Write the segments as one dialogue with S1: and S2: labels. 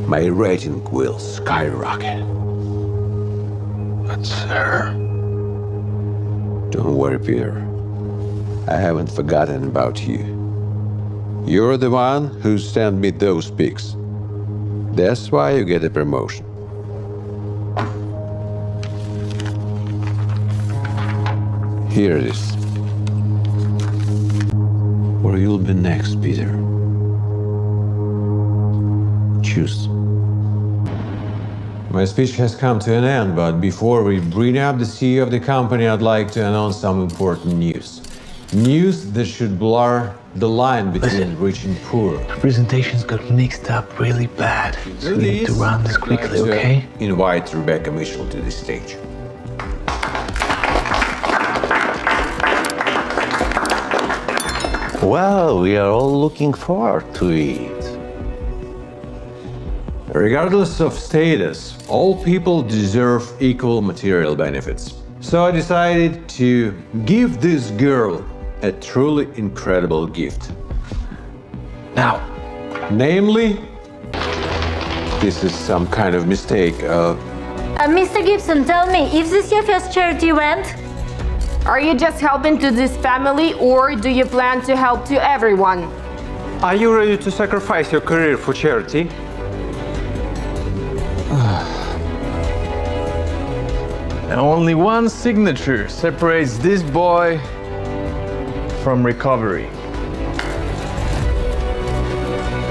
S1: my rating will skyrocket.
S2: But sir...
S1: Don't worry, Peter. I haven't forgotten about you. You're the one who sent me those pics. That's why you get a promotion. Here it is. Where you'll be next, Peter. Choose. My speech has come to an end, but before we bring up the CEO of the company, I'd like to announce some important news. News that should blur the line between rich and poor.
S2: The presentations got mixed up really bad. So we need to run this quickly, okay?
S1: Invite Rebecca Mitchell to the stage.
S3: Well, we are all looking forward to it.
S1: Regardless of status, all people deserve equal material benefits. So I decided to give this girl a truly incredible gift.
S2: Now.
S1: Namely, this is some kind of mistake.
S4: Mr. Gibson, tell me, is this your first charity event?
S5: Are you just helping to this family, or do you plan to help to everyone?
S6: Are you ready to sacrifice your career for charity?
S2: Only one signature separates this boy from recovery.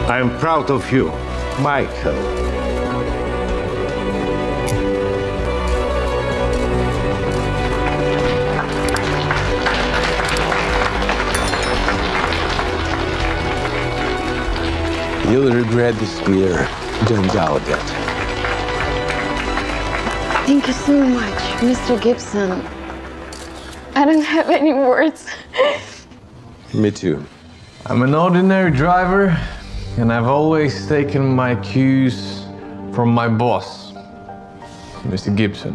S3: I'm proud of you, Michael.
S1: You'll regret this, Peter. Don't doubt that.
S7: Thank you so much, Mr. Gibson. I don't have any words.
S1: Me too.
S2: I'm an ordinary driver, and I've always taken my cues from my boss, Mr. Gibson.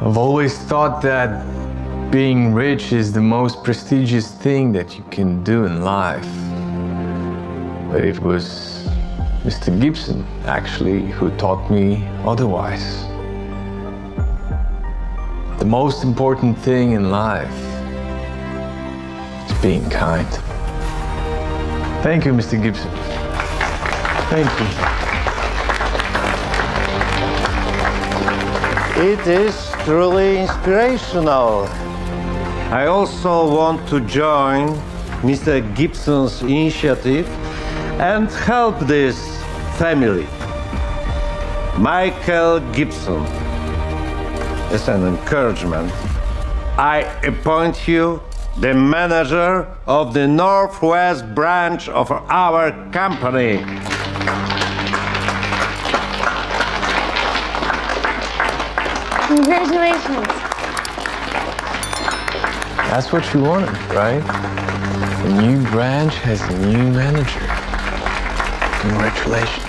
S2: I've always thought that being rich is the most prestigious thing that you can do in life. But it was Mr. Gibson, actually, who taught me otherwise. The most important thing in life is being kind. Thank you, Mr. Gibson. Thank you.
S3: It is truly inspirational. I also want to join Mr. Gibson's initiative and help this family. Michael Gibson, as an encouragement, I appoint you the manager of the Northwest branch of our company.
S7: Congratulations.
S2: That's what you wanted, right? The new branch has a new manager. Congratulations.